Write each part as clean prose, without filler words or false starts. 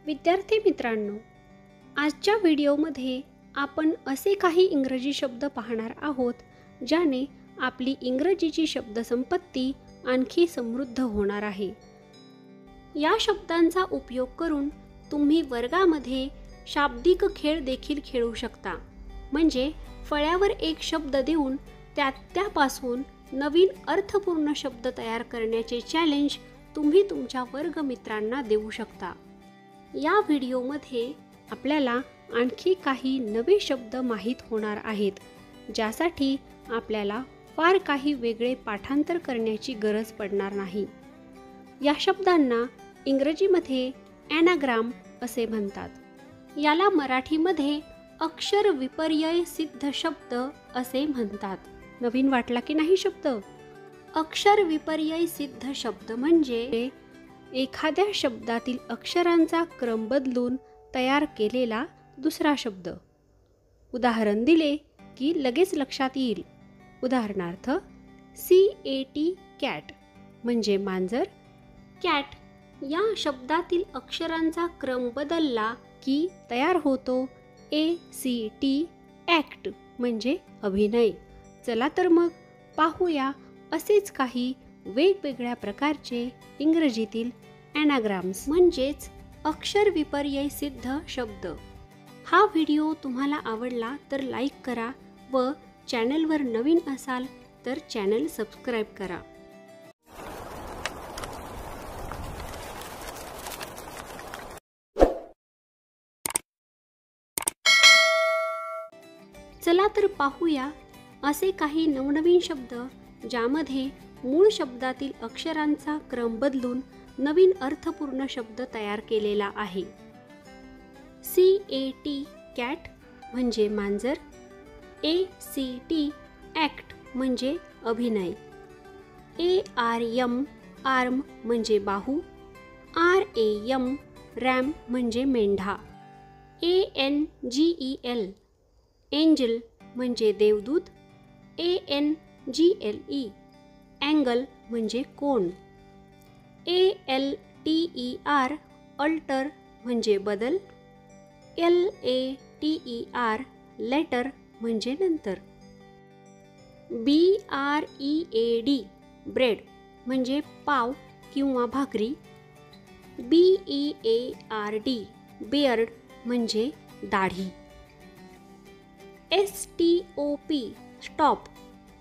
विद्यार्थी मित्रांनो, आजच्या व्हिडिओमध्ये आपण असे काही इंग्रजी शब्द पाहणार आहोत ज्याने आपली इंग्रजीची शब्दसंपत्ती आणखी समृद्ध होणार आहे। या शब्दांचा उपयोग करून तुम्ही वर्गामध्ये शाब्दिक खेळ देखील खेळू शकता। म्हणजे फळ्यावर एक शब्द देऊन त्यापासून नवीन अर्थपूर्ण शब्द तयार करण्याचे चॅलेंज तुम्ही तुमच्या वर्गमित्रांना देऊ शकता। या व्हिडिओमध्ये आपल्याला आणखी काही नवे शब्द माहित होणार आहेत, ज्यासाठी आपल्याला फार काही वेगळे पाठांतर करण्याची गरज पडणार नाही। या शब्दांना इंग्रजीमध्ये ॲनाग्राम असे म्हणतात। याला मराठीमध्ये अक्षर विपर्यय सिद्ध शब्द असे म्हणतात। नवीन वाटला की नाही शब्द? अक्षर विपर्यय सिद्ध शब्द म्हणजे एखाद्या शब्दातील अक्षरांचा क्रम बदलून तयार केलेला दुसरा शब्द। उदाहरण दिले की लगेच लक्षात येईल। उदाहरणार्थ CAT कॅट म्हणजे मांजर। कॅट या शब्दातील अक्षरांचा क्रम बदलला की तयार होतो ACT ॲक्ट म्हणजे अभिनय। चला तर मग पाहूया असेच काही वेगवेगळ्या प्रकारचे इंग्रजीतील ॲनाग्राम्स म्हणजेच अक्षर विपर्यय सिद्ध शब्द। हा व्हिडिओ तुम्हाला आवडला तर लाईक करा व चॅनलवर नवीन असाल तर चॅनल सबस्क्राईब करा। चला तर पाहूया असे काही नवनवीन शब्द ज्यामध्ये मूळ शब्दातील अक्षरांचा क्रम बदलून नवीन अर्थपूर्ण शब्द तयार केलेला आहे। CAT कॅट म्हणजे मांजर। ACT ॲक्ट म्हणजे अभिनय। ARM आर्म म्हणजे बाहू। RAM रॅम म्हणजे मेंढा। ANGEL एंजल म्हणजे देवदूत। ANGLE अँगल म्हणजे कोन। ALTER अल्टर म्हणजे बदल। LATER लेटर म्हणजे नंतर। BREAD ब्रेड म्हणजे पाव किंवा भाकरी। BEARD बियर्ड म्हणजे दाढी। STOP स्टॉप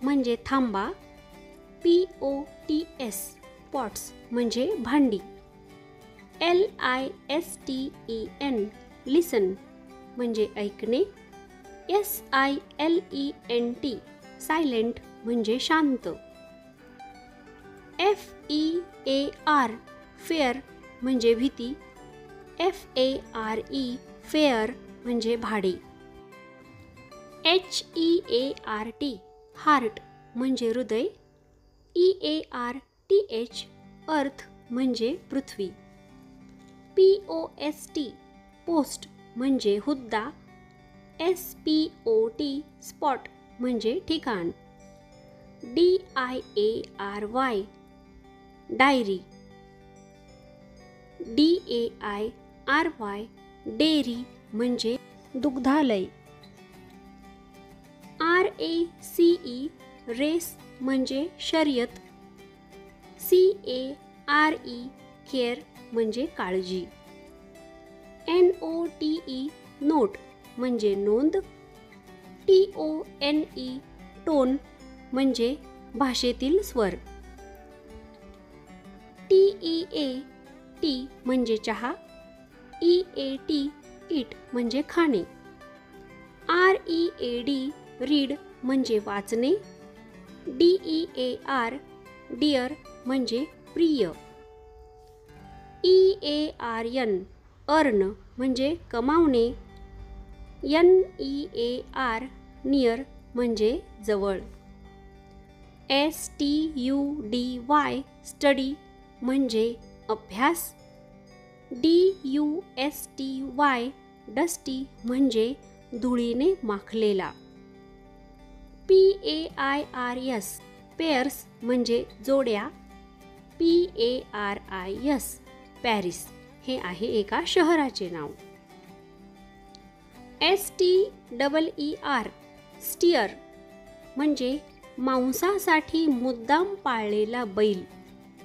म्हणजे थांबा। POTS पॉट्स म्हणजे भांडी। LISTEN लिसन म्हणजे ऐकणे। SILENT सायलेंट म्हणजे शांत। FEAR फेअर म्हणजे भीती। FARE फेअर म्हणजे भाडे। HEART हार्ट म्हणजे हृदय। EARTH अर्थ म्हणजे पृथ्वी। POST पोस्ट म्हणजे हुद्दा। SPOT स्पॉट म्हणजे ठिकाण। DIARY diary. DAIRY डेअरी म्हणजे दुग्धालय। RACE रेस म्हणजे शर्यत। CARE केअर म्हणजे काळजी। NOTE नोट म्हणजे नोंद। TONE टोन म्हणजे भाषेतील स्वर। TEA टी म्हणजे चहा। EAT ईट म्हणजे खाणे। READ रीड म्हणजे वाचणे। DEAR डिअर म्हणजे प्रिय। EARN अर्न म्हणजे कमावणे। NEAR नियर म्हणजे जवळ। STUDY स्टडी म्हणजे अभ्यास। DUSTY डस्टी म्हणजे धुळीने माखलेला। PAIRS पेअर्स म्हणजे जोड्या। PARIS पॅरिस हे आहे एका शहराचे नाव. STEER स्टिअर म्हणजे मांसासाठी मुद्दाम पाळलेला बैल,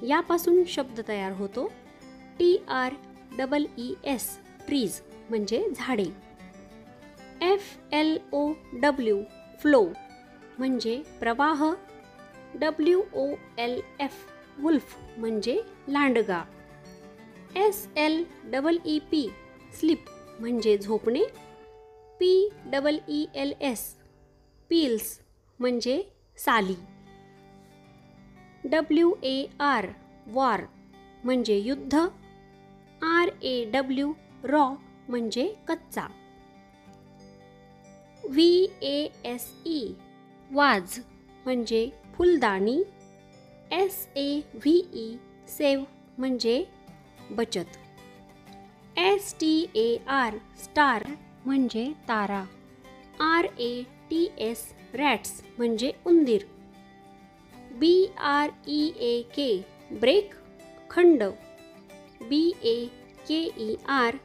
यापासून शब्द तयार होतो. TREES ट्रीज म्हणजे झाडे. FLOW फ्लो म्हणजे प्रवाह. WOLF वुल्फ म्हणजे लांडगा. SLEEP स्लीप म्हणजे झोपणे. PEELS पील्स म्हणजे साली. WAR वॉर म्हणजे युद्ध. RAW रॉ म्हणजे कच्चा. VASE वाज म्हणजे फुलदाणी. SAVE सेव म्हणजे बचत. STAR स्टार म्हणजे तारा. RATS रॅट्स म्हणजे उंदीर. BREAK ब्रेक खंड. BAKER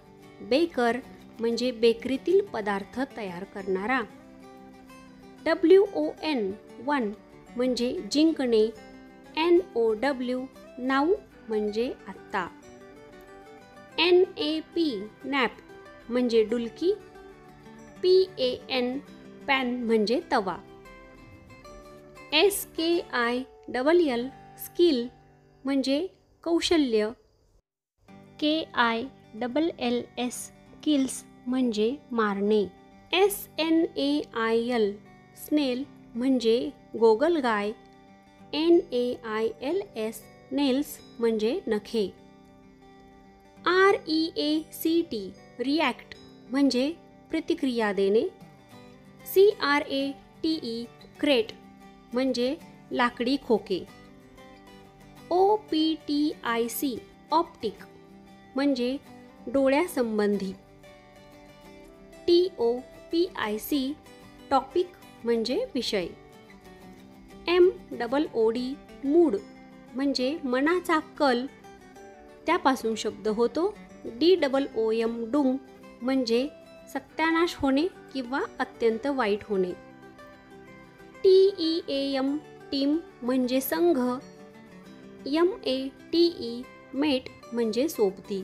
बेकर म्हणजे बेकरीतील पदार्थ तयार करणारा. WON वन म्हणजे जिंकणे. NOW नाऊ म्हणजे आत्ता. NAP नॅप म्हणजे डुलकी. PAN पॅन म्हणजे तवा. SKILL स्किल म्हणजे कौशल्य. KILLS स्किल्स म्हणजे मारणे. SNAIL स्नेल म्हणजे गोगलगाय. NAILS नेल्स म्हणजे नखे. REACT रिॲक्ट म्हणजे प्रतिक्रिया देणे. CRATE क्रेट म्हणजे लाकडी खोके. OPTIC ऑप्टिक म्हणजे डोळ्यासंबंधी. TOPIC टॉपिक म्हणजे विषय. MOOD मूड म्हणजे मनाचा कल, त्यापासून शब्द होतो. DOOM डूम म्हणजे सत्यानाश होणे किंवा अत्यंत वाईट होणे. TEAM टीम म्हणजे संघ. MATE मेट म्हणजे सोबती.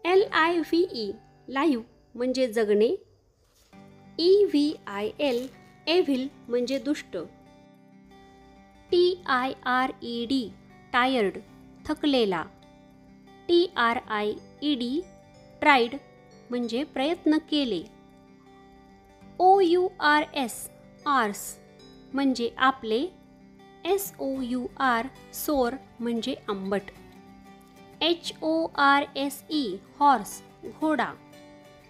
LIVE लाईव्ह म्हणजे जगणे. EVIL एव्हिल म्हणजे दुष्ट. TIRED टायर्ड थकलेला. TRIED ट्राईड म्हणजे प्रयत्न केले. OURS आर्स म्हणजे आपले. SOUR सोर म्हणजे आंबट. HORSE हॉर्स घोडा.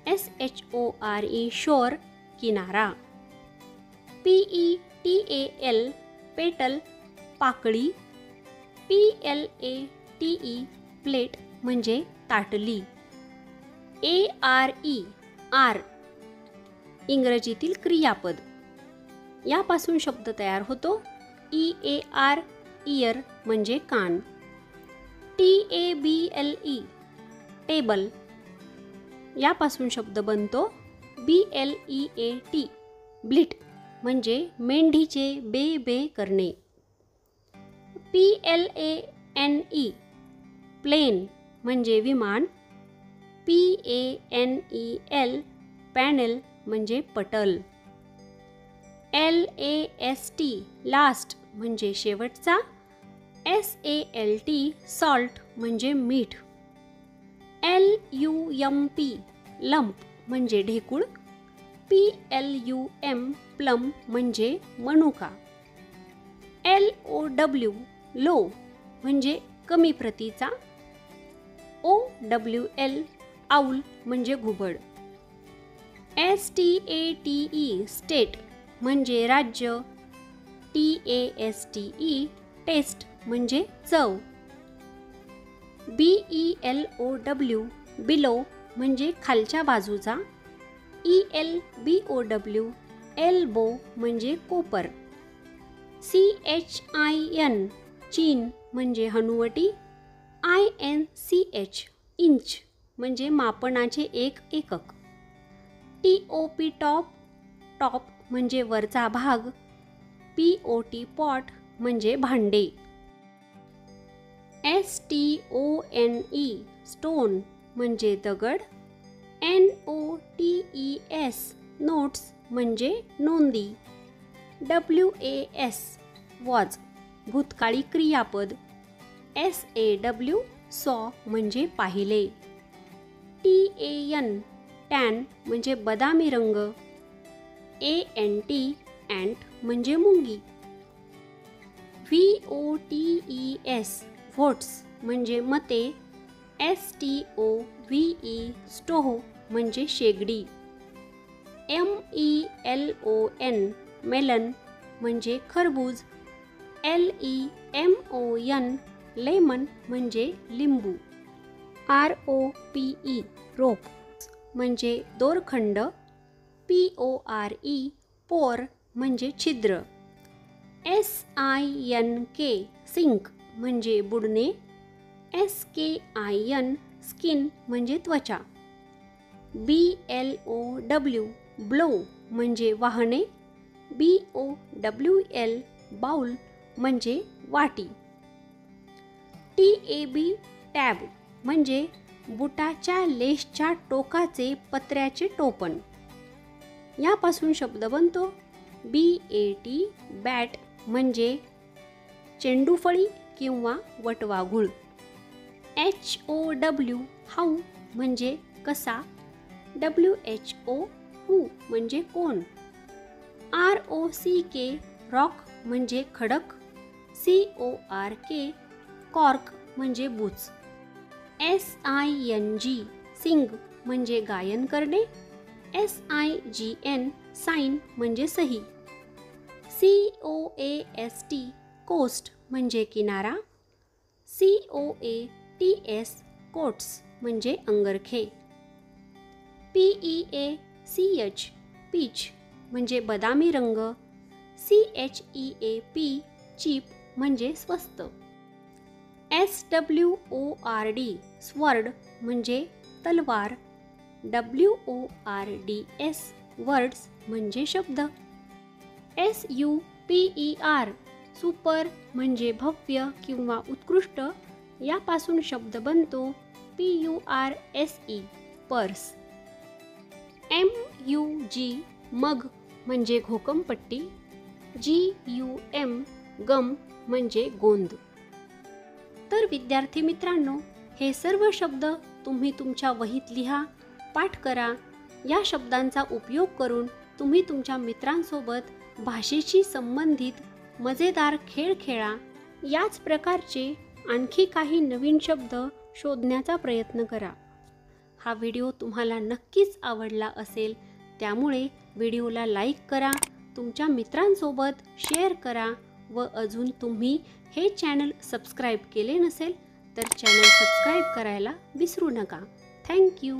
SHORE शोर किनारा. PETAL पेटल पाकळी. PLATE प्लेट म्हणजे ताटली. ARE आर इंग्रजीतील क्रियापद, यापासून शब्द तयार होतो. EAR इयर म्हणजे कान. TABLE टेबल यापासून शब्द बनतो. BLEAT ब्लिट म्हणजे मेंढीचे बे बे करणे. PLANE प्लेन म्हणजे विमान. PANEL पॅनेल म्हणजे पटल. LAST लास्ट म्हणजे शेवटचा. SALT सॉल्ट म्हणजे मीठ. LUMP लंप म्हणजे ढेकूळ. PLUM प्लम म्हणजे मनुका. LOW लो म्हणजे कमी प्रतीचा. OWL आऊल म्हणजे घुबड. STATE स्टेट म्हणजे राज्य. TASTE टेस्ट म्हणजे चव. BELOW बिलो म्हणजे खालच्या बाजूचा. ELBOW एल्बो म्हणजे कोपर. CHIN चीन म्हणजे हनुवटी. INCH इंच म्हणजे मापनाचे एक एकक. TOP टॉप, टॉप म्हणजे वरचा भाग. POT पॉट म्हणजे भांडे. STONE स्टोन म्हणजे दगड. NOTES नोट्स म्हणजे नोंदी. WAS वॉच भूतकाळी क्रियापद. SAW सॉ म्हणजे पाहिले. TAN टॅन म्हणजे बदामी रंग. ANT अँट म्हणजे मुंगी. VOTES व्होट्स म्हणजे मते. STOVE स्टोव्ह म्हणजे शेगडी. MELON मेलन म्हणजे खरबूज. LEMON लेमन म्हणजे लिंबू. ROPE रोप म्हणजे दोरखंड. PORE पोर म्हणजे छिद्र. SINK सिंक म्हणजे बुडणे. SKIN स्किन म्हणजे त्वचा. BLOW ब्लो म्हणजे वाहने. BOWL बाउल म्हणजे वाटी. TAB टॅब म्हणजे बुटाच्या लेसच्या टोकाचे पत्र्याचे टोपण. यापासून शब्द बनतो. BAT बॅट म्हणजे चेंडूफळी किंवा वटवाघूळ. HOW हाऊ म्हणजे कसा. WHO हू म्हणजे कोण. ROCK रॉक म्हणजे खडक. CORK कॉर्क म्हणजे बूच. SING सिंग म्हणजे गायन करणे. SIGN साइन म्हणजे सही. COAST कोस्ट म्हणजे किनारा. COATS कोट्स म्हणजे अंगरखे. PEACH पीच म्हणजे बदामी रंग. CHEAP चीप म्हणजे स्वस्त. SWORD स्वॉर्ड म्हणजे तलवार. WORDS वर्ड्स म्हणजे शब्द. SUPER सुपर म्हणजे भव्य किंवा उत्कृष्ट. यापासून शब्द बनतो. PURSE purse. MUG मग म्हणजे घोकमपट्टी. GUM गम म्हणजे गोंद. तर विद्यार्थी मित्रांनो, हे सर्व शब्द तुम्ही तुमच्या वहीत लिहा, पाठ करा. या शब्दांचा उपयोग करून तुम्ही तुमच्या मित्रांसोबत भाषेशी संबंधित मजेदार खेळ खेळा. याच प्रकारचे आणखी काही नवीन शब्द शोधण्याचा प्रयत्न करा. हा व्हिडिओ तुम्हाला नक्कीच आवडला असेल, त्यामुळे व्हिडिओला लाईक करा, तुमच्या मित्रांसोबत शेअर करा व अजून तुम्ही हे चॅनल सबस्क्राईब केले नसेल तर चॅनल सबस्क्राईब करायला विसरू नका. Thank you.